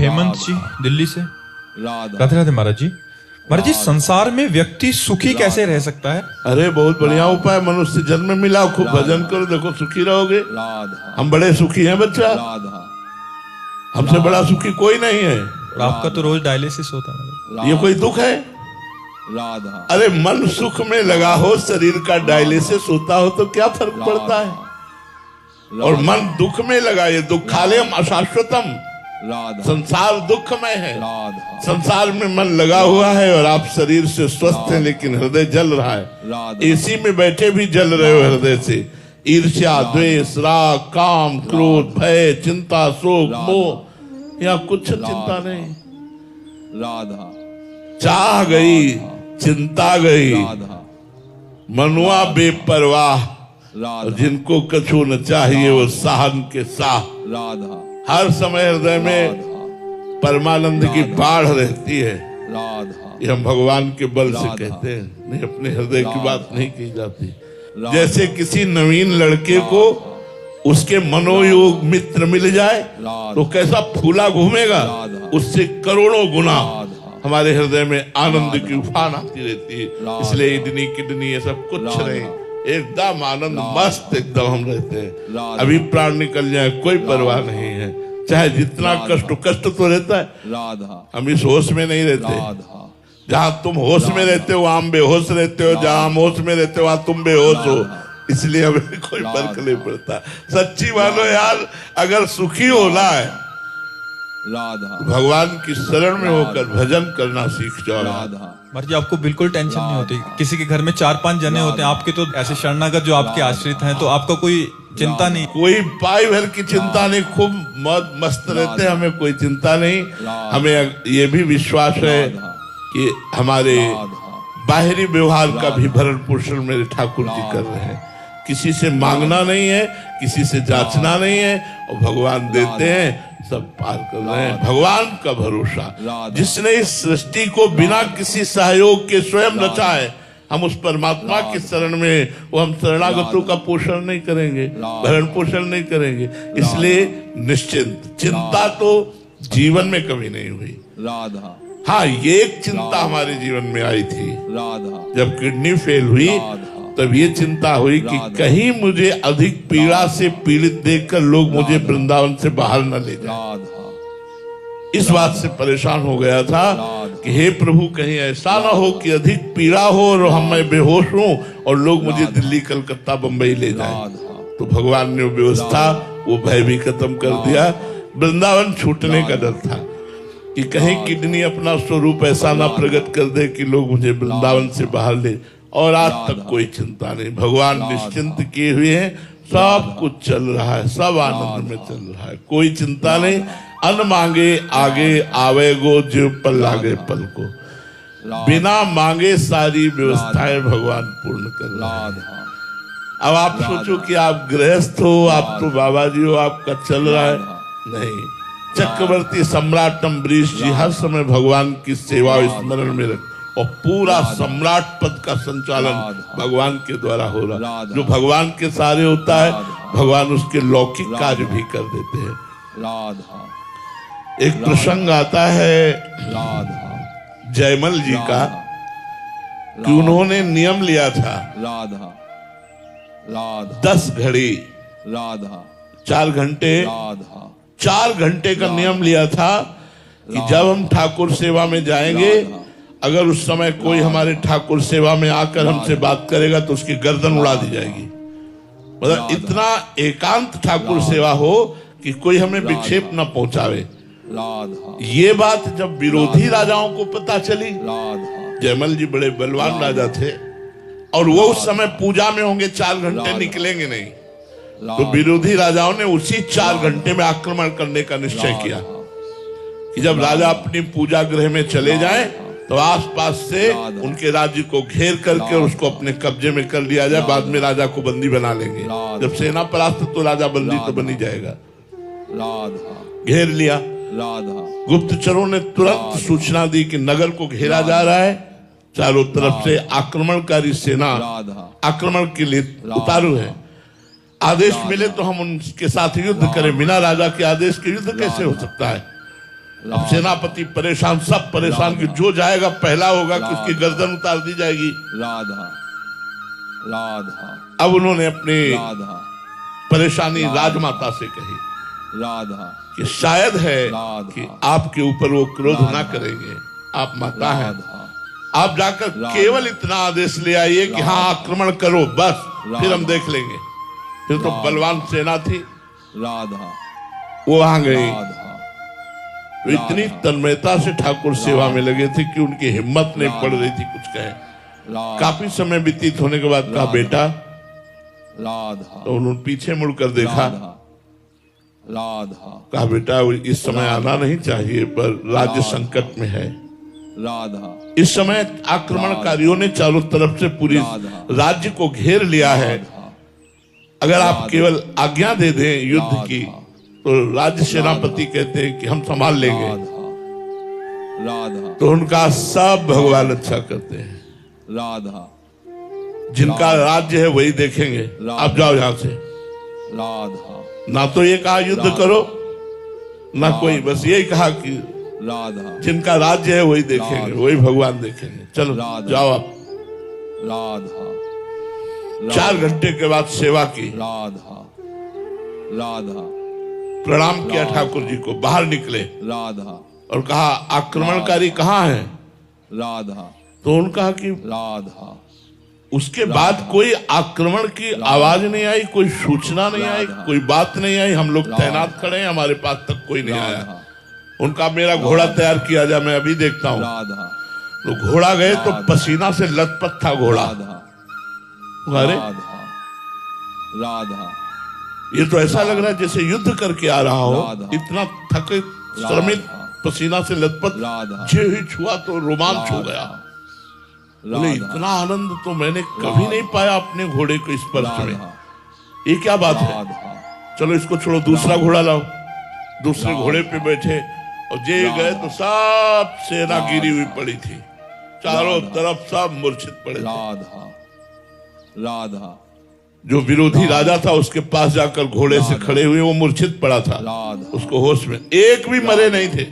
हेमंत जी दिल्ली से। राधे राधे महाराज जी। महाराज जी, संसार में व्यक्ति सुखी कैसे रह सकता है? अरे बहुत बढ़िया उपाय, मनुष्य जन्म मिला, खूब भजन करो, देखो सुखी रहोगे। हम बड़े सुखी हैं बच्चा, हमसे बड़ा सुखी कोई नहीं है। और आपका तो रोज डायलिसिस होता है। ये कोई दुख है? अरे मन सुख में लगा हो, शरीर का डायलिसिस होता हो तो क्या फर्क पड़ता है? और मन दुख में लगा, ये दुखालयम अशाश्वतम, संसार दुखमय है। संसार में मन लगा हुआ है और आप शरीर से स्वस्थ हैं लेकिन हृदय जल रहा है। एसी में बैठे भी जल रहे हो हृदय से। ईर्ष्या, द्वेष, राग, काम, क्रोध, भय, चिंता, शोक, मोह, यहाँ कुछ चिंता नहीं। चाह गई, चिंता गई, मनुआ बेपरवाह, जिनको कछु न चाहिए वो साहन के साह। हर समय हृदय में परमानंद की बाढ़ रहती है। ये हम भगवान के बल से कहते हैं, नहीं अपने हृदय की बात नहीं की जाती। जैसे किसी नवीन लड़के को उसके मनोयोग मित्र मिल जाए तो कैसा फूला घूमेगा, उससे करोड़ों गुना हमारे हृदय में आनंद की उफान आती रहती है। इसलिए इडनी किडनी ये सब कुछ नहीं, एकदम आनंद मस्त एकदम हम रहते हैं। अभी प्राण निकल जाए कोई परवाह नहीं है, चाहे जितना कष्ट तो रहता है। हम इस होश में नहीं रहते। जहां तुम होश में रहते हो वहां हम बेहोश रहते हो, जहां हम होश में रहते हो वहां तुम बेहोश हो। इसलिए हमें कोई फर्क नहीं पड़ता। सच्ची मानो यार, अगर सुखी होना है भगवान की शरण में होकर भजन करना सीख जाओ। महाराज जी, आपको बिल्कुल टेंशन नहीं होती? किसी के घर में 4-5 जने होते हैं, आपके तो ऐसे शरणागत जो आपके आश्रित हैं, तो आपका कोई चिंता नहीं? कोई पाई भर की चिंता नहीं, खूब मौज मस्त रहते हैं, हमें कोई चिंता नहीं। हमें ये भी विश्वास है कि हमारे बाहरी व्यवहार का भी भरण पोषण मेरे ठाकुर जी कर रहे हैं। किसी से मांगना नहीं है, किसी से जांचना नहीं है, और भगवान देते हैं, सब पार कर रहे हैं। भगवान का भरोसा, जिसने इस सृष्टि को बिना किसी सहयोग के स्वयं रचा है, हम उस परमात्मा की शरण में, वो हम शरणागतों का पोषण नहीं करेंगे, भरण पोषण नहीं करेंगे। इसलिए निश्चिंत, चिंता तो जीवन में कभी नहीं हुई। हाँ, ये एक चिंता हमारे जीवन में आई थी जब किडनी फेल हुई, तब ये चिंता हुई कि कहीं मुझे अधिक पीड़ा से पीड़ित देखकर लोग मुझे वृंदावन से बाहर न ले जाए। इस बात से परेशान हो गया था कि हे प्रभु, कहीं ऐसा ना हो कि अधिक पीड़ा हो और मैं बेहोश हूं और लोग मुझे दिल्ली, कलकत्ता, बंबई ले जाए। तो भगवान ने वो व्यवस्था, वो भय भी खत्म कर दिया। वृंदावन छूटने का डर था कि कहीं किडनी अपना स्वरूप ऐसा ना प्रकट कर दे कि लोग मुझे वृंदावन से बाहर ले। और आज तक कोई चिंता नहीं, भगवान निश्चिंत किए हुए हैं, सब कुछ चल रहा है, सब आनंद में चल रहा है, कोई चिंता नहीं। अन मांगे आगे आवे गो, जीव पर लागे पल को। बिना मांगे सारी व्यवस्थाएं भगवान पूर्ण कर रहे हैं। अब आप सोचो कि आप गृहस्थ हो, आप तो बाबा जी हो, आपका चल रहा है, नहीं। चक्रवर्ती सम्राट अम्बरीश जी हर समय भगवान की सेवा स्मरण में रख, और पूरा सम्राट पद का संचालन भगवान के द्वारा हो रहा। जो भगवान के सारे होता है, भगवान उसके लौकिक कार्य भी कर देते हैं। एक प्रसंग आता है जयमल जी का कि उन्होंने नियम लिया था 10 घड़ी 4 घंटे 4 घंटे का नियम लिया था कि जब हम ठाकुर सेवा में जाएंगे, अगर उस समय कोई हमारे ठाकुर सेवा में आकर हमसे बात करेगा तो उसकी गर्दन उड़ा दी जाएगी। मतलब इतना एकांत ठाकुर सेवा हो कि कोई हमें विक्षेप न पहुंचावे। ये बात जब विरोधी राजाओं को पता चली, जयमल जी बड़े बलवान राजा थे और वो उस समय पूजा में होंगे, 4 घंटे निकलेंगे नहीं, तो विरोधी राजाओं ने उसी 4 घंटे में आक्रमण करने का निश्चय किया कि जब राजा अपनी पूजा गृह में चले जाएं तो आसपास से उनके राज्य को घेर करके उसको अपने कब्जे में कर लिया जाए, बाद में राजा को बंदी बना लेंगे। जब सेना परास्त तो राजा बंदी तो बनी जाएगा। घेर लिया। गुप्तचरों ने तुरंत सूचना दी कि नगर को घेरा जा रहा है, चारों तरफ से आक्रमणकारी सेना आक्रमण के लिए उतारू है। आदेश मिले तो हम उनके साथ युद्ध करें, बिना राजा के आदेश के युद्ध कैसे हो सकता है? अब सेनापति परेशान, सब परेशान कि जो जाएगा पहला होगा कि उसकी गर्दन उतार दी जाएगी। राधा राधा। अब उन्होंने अपनी राधा परेशानी राजमाता से कही राधा कि शायद है राधा कि आपके ऊपर वो क्रोध ना करेंगे, आप माता हैं, राधा आप जाकर केवल इतना आदेश ले आइए कि हाँ आक्रमण करो, बस फिर हम देख लेंगे। फिर तो बलवान सेना थी, राधा वो वहां गई। राधा वो इतनी तन्मयता से ठाकुर सेवा में लगे थे कि उनकी हिम्मत नहीं पड़ रही थी कुछ कहे। राधा काफी समय व्यतीत होने के बाद कहा बेटा, राधा तो उन्होंने पीछे मुड़कर देखा, राधा राधा कहा बेटा इस समय आना नहीं चाहिए, पर राज्य संकट में है। राधा इस समय आक्रमणकारियों ने चारों तरफ से पूरी राज्य को घेर लिया है। अगर आप केवल आज्ञा दे दें युद्ध की तो राज्य सेनापति कहते हैं कि हम संभाल लेंगे। राधा तो उनका सब भगवान अच्छा करते हैं। राधा जिनका राज्य है वही देखेंगे, आप जाओ यहां से। राधा ना तो ये कहा युद्ध करो, ना कोई, बस यही कहा कि राधा जिनका राज्य है वही देखेंगे, वही भगवान देखेंगे। चलो जाओ आप। राधा 4 घंटे के बाद सेवा की, राधा राधा प्रणाम किया ठाकुर जी को, बाहर निकले राधा और कहा आक्रमणकारी कहाँ है? राधा तो उन्होंने कहा कि राधा उसके बाद कोई आक्रमण की आवाज नहीं आई, कोई सूचना नहीं आई, कोई बात नहीं आई। हम लोग तैनात खड़े हैं, हमारे पास तक कोई नहीं आया। उनका मेरा घोड़ा तैयार किया जाए, मैं अभी देखता हूँ। राधा तो घोड़ा गए तो पसीना से लथपथ था घोड़ा। राधा अरे राधा राधा ये तो ऐसा लग रहा है जैसे युद्ध करके आ रहा हो, इतना थके श्रमित, पसीना से लथपथ। राधा जे ही छुआ तो रोमांच हो गया। बोले इतना आनंद तो मैंने कभी नहीं पाया अपने घोड़े को स्पर्श में, ये क्या बात है? चलो इसको छोड़ो, दूसरा घोड़ा लाओ। दूसरे घोड़े पे बैठे और जे गए तो सब सेना गिरी हुई पड़ी थी, चारों तरफ सब मूर्छित पड़े थे। राधा राधा जो विरोधी राजा था उसके पास जाकर घोड़े से खड़े हुए वो मूर्छित पड़ा था, राधा उसको होश में, एक भी मरे नहीं थे।